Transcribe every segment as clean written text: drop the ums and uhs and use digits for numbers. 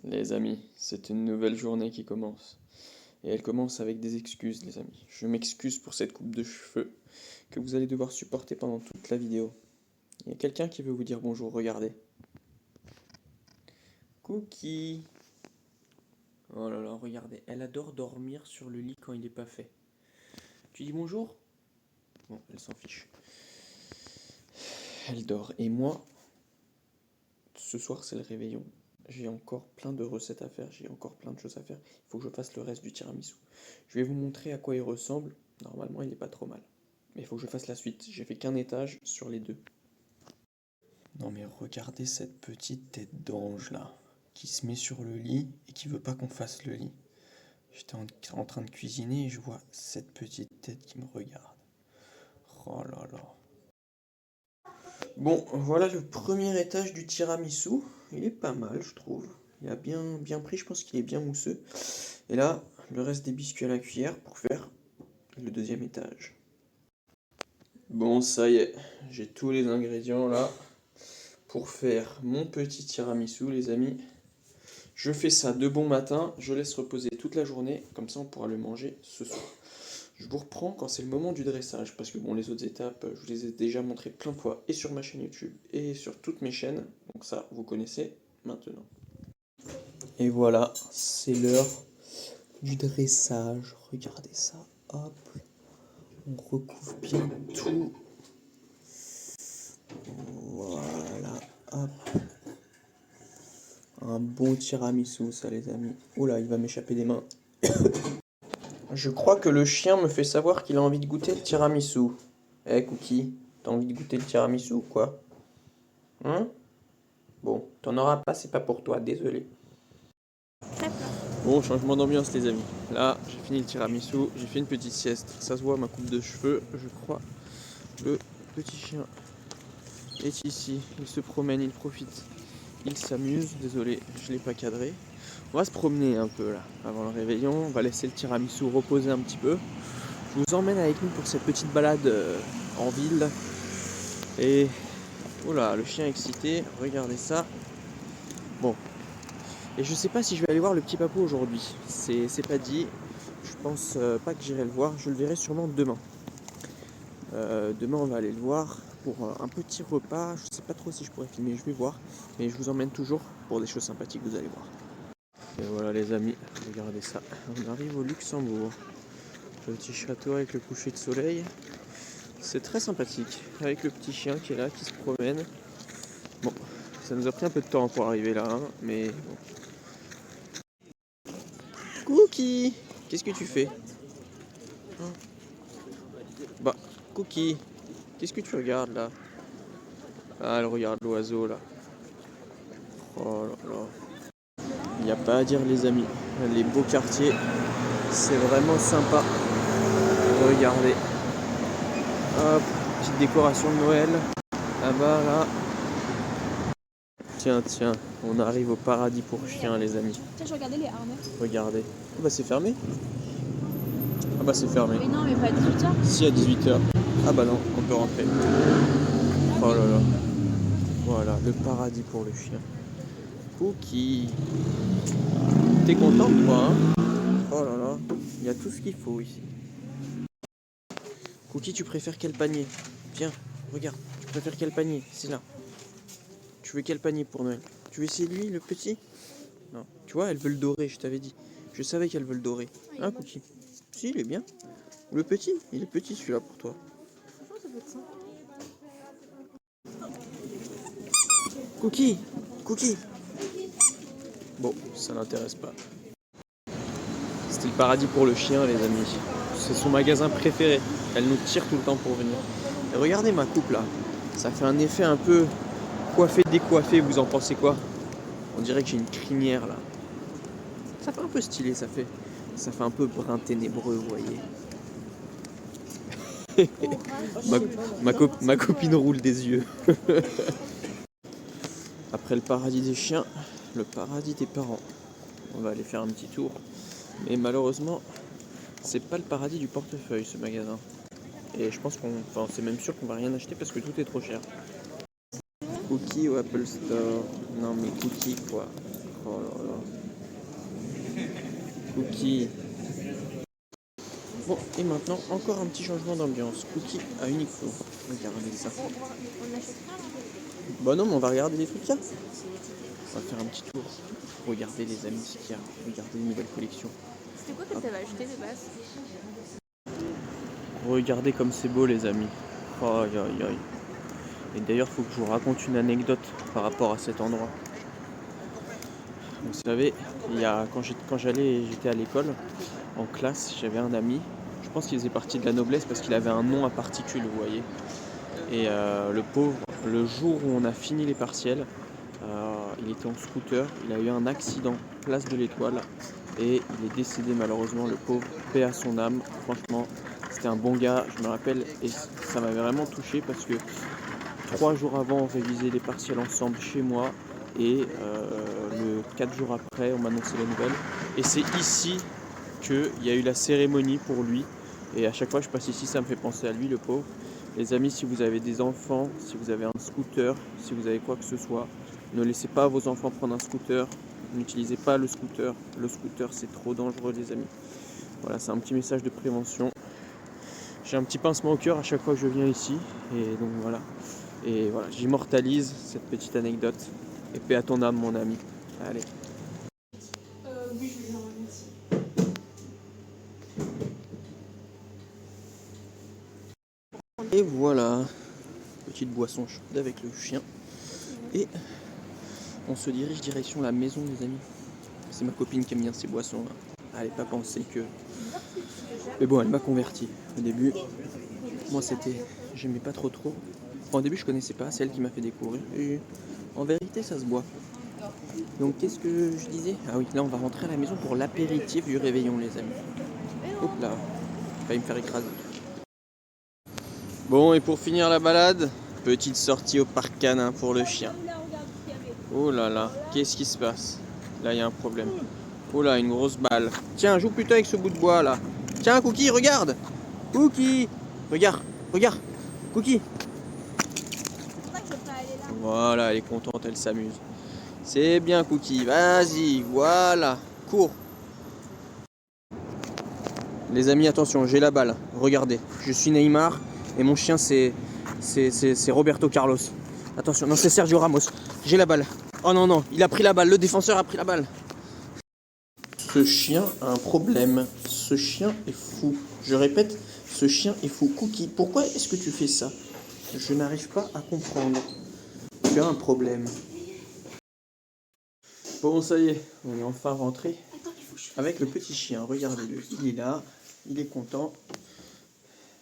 Les amis, c'est une nouvelle journée qui commence. Et elle commence avec des excuses, les amis. Je m'excuse pour cette coupe de cheveux que vous allez devoir supporter pendant toute la vidéo. Il y a quelqu'un qui veut vous dire bonjour, regardez. Cookie. Oh là là, regardez, elle adore dormir sur le lit quand il n'est pas fait. Tu dis bonjour? Bon, elle s'en fiche. Elle dort. Et moi, ce soir c'est le réveillon. J'ai encore plein de recettes à faire, j'ai encore plein de choses à faire. Il faut que je fasse le reste du tiramisu. Je vais vous montrer à quoi il ressemble. Normalement, il n'est pas trop mal. Mais il faut que je fasse la suite. J'ai fait qu'un étage sur les deux. Non mais regardez cette petite tête d'ange là, qui se met sur le lit et qui veut pas qu'on fasse le lit. J'étais en train de cuisiner et je vois cette petite tête qui me regarde. Oh là là. Bon, voilà le premier étage du tiramisu. Il est pas mal, je trouve. Il a bien pris, je pense qu'il est bien mousseux. Et là, le reste des biscuits à la cuillère pour faire le deuxième étage. Bon, ça y est, j'ai tous les ingrédients là pour faire mon petit tiramisu, les amis. Je fais ça de bon matin, je laisse reposer toute la journée, comme ça on pourra le manger ce soir. Je vous reprends quand c'est le moment du dressage, parce que bon, les autres étapes, je vous les ai déjà montrées plein de fois, et sur ma chaîne YouTube, et sur toutes mes chaînes, donc ça, vous connaissez maintenant. Et voilà, c'est l'heure du dressage, regardez ça, hop, on recouvre bien tout, voilà, hop, un bon tiramisu ça les amis. Oula, il va m'échapper des mains. Je crois que le chien me fait savoir qu'il a envie de goûter le tiramisu. Eh Cookie, t'as envie de goûter le tiramisu ou quoi? Hein? Bon, t'en auras pas, c'est pas pour toi, désolé. Bon, changement d'ambiance les amis. Là, j'ai fini le tiramisu, j'ai fait une petite sieste. Ça se voit ma coupe de cheveux, je crois. Le petit chien est ici, il se promène, il profite. Il s'amuse, désolé, je l'ai pas cadré. On va se promener un peu là, avant le réveillon. On va laisser le tiramisu reposer un petit peu. Je vous emmène avec nous pour cette petite balade en ville. Et oula, le chien est excité, regardez ça. Bon, et je sais pas si je vais aller voir le petit papou aujourd'hui. C'est pas dit. Je pense pas que j'irai le voir. Je le verrai sûrement demain. Demain, on va aller le voir pour un petit repas. Je sais pas trop si je pourrais filmer, je vais voir. Mais je vous emmène toujours pour des choses sympathiques, vous allez voir. Et voilà les amis, regardez ça. On arrive au Luxembourg. Petit château avec le coucher de soleil. C'est très sympathique. Avec le petit chien qui est là, qui se promène. Bon, ça nous a pris un peu de temps pour arriver là, hein, mais bon. Cookie, qu'est-ce que tu fais? Bah, Cookie, qu'est-ce que tu regardes là? Ah, elle regarde l'oiseau là. Oh là là. Il n'y a pas à dire les amis. Les beaux quartiers, c'est vraiment sympa. Regardez. Hop, petite décoration de Noël. Là-bas, là. Tiens, on arrive au paradis pour chiens les amis. Tiens, je regardais les harnais. Regardez. Ah bah c'est fermé. Ah bah c'est fermé. Mais non, mais pas à 18h. Si à 18h. Ah bah non, on peut rentrer. Oh là là. Voilà, le paradis pour le chien. Cookie. T'es content toi, hein? Oh là là, il y a tout ce qu'il faut ici. Cookie, tu préfères quel panier? Viens, regarde, tu préfères quel panier? C'est là. Tu veux quel panier pour Noël? Tu veux essayer lui, le petit? Non. Tu vois, elle veut le doré, je t'avais dit. Je savais qu'elle veut le doré. Hein, Cookie? Si, il est bien. Le petit, il est petit celui-là pour toi. Franchement, ça peut être sympa. Cookie. Bon, ça l'intéresse pas. C'était le paradis pour le chien, les amis. C'est son magasin préféré. Elle nous tire tout le temps pour venir. Et regardez ma coupe là. Ça fait un effet un peu coiffé, décoiffé. Vous en pensez quoi? On dirait que j'ai une crinière là. Ça fait un peu stylé, ça fait un peu brun ténébreux, vous voyez. ma copine roule des yeux. Après le paradis des chiens, le paradis des parents. On va aller faire un petit tour. Mais malheureusement, c'est pas le paradis du portefeuille ce magasin. Et je pense c'est même sûr qu'on va rien acheter parce que tout est trop cher. Cookie ou Apple Store? Non mais Cookie quoi. Oh là là. Cookie. Bon, et maintenant, encore un petit changement d'ambiance. Cookie à Uniqlo. Regardez ça. On achète pas là. Bah non, mais on va regarder les trucs qu'il y a. On va faire un petit tour. Regardez les amis ce qu'il y a. Regardez les nouvelles collections. C'était quoi que t'avais acheté de base? Regardez comme c'est beau les amis. Aïe aïe aïe. Et d'ailleurs, il faut que je vous raconte une anecdote par rapport à cet endroit. Vous savez, quand j'étais à l'école, en classe, j'avais un ami. Je pense qu'il faisait partie de la noblesse parce qu'il avait un nom à particules, vous voyez. Et le pauvre, le jour où on a fini les partiels, il était en scooter, il a eu un accident, place de l'Étoile, et il est décédé malheureusement, le pauvre, paix à son âme. Franchement, c'était un bon gars, je me rappelle, et ça m'avait vraiment touché parce que 3 jours avant, on révisait les partiels ensemble chez moi, et 4 jours après, on m'a annoncé la nouvelle. Et c'est ici qu'il y a eu la cérémonie pour lui, et à chaque fois que je passe ici, ça me fait penser à lui, le pauvre. Les amis, si vous avez des enfants, si vous avez un scooter, si vous avez quoi que ce soit, ne laissez pas vos enfants prendre un scooter. N'utilisez pas le scooter. Le scooter, c'est trop dangereux, les amis. Voilà, c'est un petit message de prévention. J'ai un petit pincement au cœur à chaque fois que je viens ici. Et donc voilà. Et voilà, j'immortalise cette petite anecdote. Et paix à ton âme, mon ami. Allez. Oui, je vais bien, merci. Et voilà. Petite boisson chaude avec le chien. Et on se dirige direction la maison, les amis. C'est ma copine qui aime bien ces boissons. Elle n'a pas pensé que... Mais bon, elle m'a converti. Au début, moi j'aimais pas trop. Enfin, au début, je connaissais pas. C'est elle qui m'a fait découvrir. Et en vérité, ça se boit. Donc, qu'est-ce que je disais? Ah oui, là, on va rentrer à la maison pour l'apéritif du réveillon, les amis. Hop là, il va me faire écraser. Bon, et pour finir la balade, petite sortie au parc canin pour le chien. Oh là là, qu'est-ce qui se passe? Là, il y a un problème. Oh là, une grosse balle. Tiens, joue plutôt avec ce bout de bois là. Tiens, Cookie, regarde. Cookie, regarde. Cookie. Voilà, elle est contente, elle s'amuse. C'est bien, Cookie. Vas-y, voilà. Cours. Les amis, attention, j'ai la balle. Regardez, je suis Neymar et mon chien c'est Roberto Carlos. Attention, non, c'est Sergio Ramos. J'ai la balle. Oh non, non, il a pris la balle. Le défenseur a pris la balle. Ce chien a un problème. Ce chien est fou. Je répète, ce chien est fou. Cookie, pourquoi est-ce que tu fais ça? Je n'arrive pas à comprendre. Tu as un problème. Bon, ça y est, on est enfin rentré avec le petit chien. Regardez-le, il est là, il est content.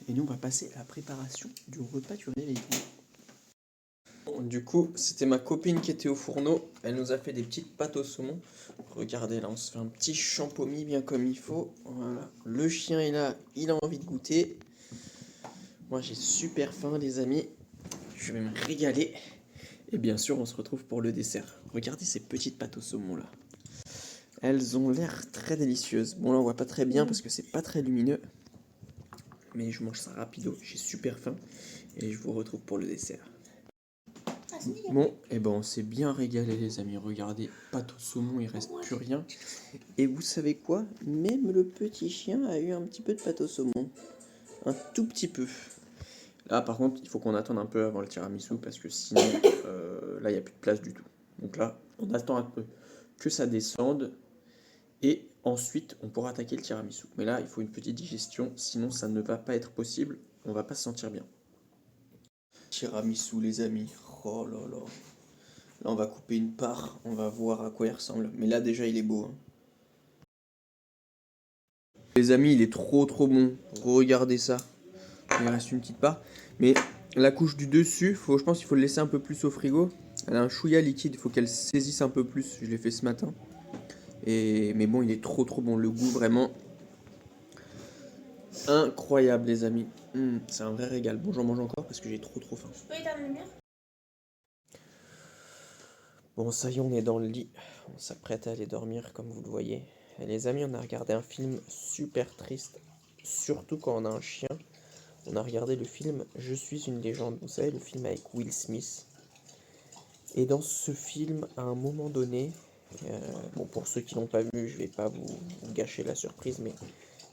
Et nous, on va passer à la préparation du repas du réveillon. Bon, du coup, c'était ma copine qui était au fourneau. Elle nous a fait des petites pâtes au saumon. Regardez, là, on se fait un petit champomis bien comme il faut. Voilà. Le chien est là, il a envie de goûter. Moi, j'ai super faim, les amis. Je vais me régaler. Et bien sûr, on se retrouve pour le dessert. Regardez ces petites pâtes au saumon, là. Elles ont l'air très délicieuses. Bon, là, on voit pas très bien parce que c'est pas très lumineux. Mais je mange ça rapido. J'ai super faim. Et je vous retrouve pour le dessert. Bon, et ben on s'est bien régalé les amis, regardez, pâte au saumon, il reste plus rien. Et vous savez quoi? Même le petit chien a eu un petit peu de pâte au saumon. Un tout petit peu. Là par contre, il faut qu'on attende un peu avant le tiramisu parce que sinon, là il n'y a plus de place du tout. Donc là, on attend un peu que ça descende et ensuite on pourra attaquer le tiramisu. Mais là, il faut une petite digestion, sinon ça ne va pas être possible, on va pas se sentir bien. Tiramisu les amis, oh là là. Là on va couper une part, on va voir à quoi il ressemble. Mais là déjà il est beau. Hein. Les amis, il est trop bon. Regardez ça. Il reste une petite part. Mais la couche du dessus, je pense qu'il faut le laisser un peu plus au frigo. Elle a un chouïa liquide, il faut qu'elle saisisse un peu plus. Je l'ai fait ce matin. Mais bon, il est trop bon. Le goût vraiment incroyable les amis. C'est un vrai régal. Bon, j'en mange encore parce que j'ai trop faim. Je peux éteindre la lumière? Bon, ça y est, on est dans le lit. On s'apprête à aller dormir, comme vous le voyez. Et les amis, on a regardé un film super triste, surtout quand on a un chien. On a regardé le film Je suis une légende. Vous savez, le film avec Will Smith. Et dans ce film, à un moment donné, Bon, pour ceux qui l'ont pas vu, je vais pas vous gâcher la surprise, mais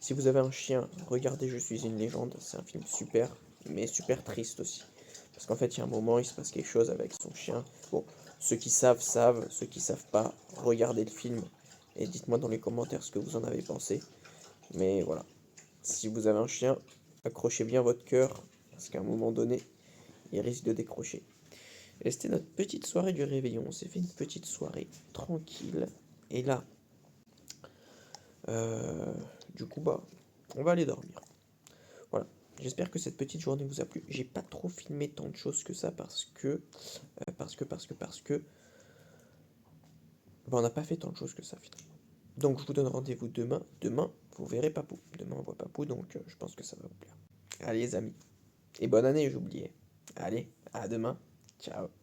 si vous avez un chien, regardez Je suis une légende. C'est un film super, mais super triste aussi. Parce qu'en fait, il y a un moment, il se passe quelque chose avec son chien. Bon, ceux qui savent, savent. Ceux qui savent pas, regardez le film. Et dites-moi dans les commentaires ce que vous en avez pensé. Mais voilà. Si vous avez un chien, accrochez bien votre cœur. Parce qu'à un moment donné, il risque de décrocher. Et c'était notre petite soirée du réveillon. On s'est fait une petite soirée tranquille. Et là, euh, du coup, bah, on va aller dormir. Voilà. J'espère que cette petite journée vous a plu. J'ai pas trop filmé tant de choses que ça parce que, bah, on n'a pas fait tant de choses que ça finalement. Donc je vous donne rendez-vous demain. Demain, vous verrez Papou. Demain, on voit Papou, donc je pense que ça va vous plaire. Allez les amis. Et bonne année, j'ai oublié. Allez, à demain. Ciao.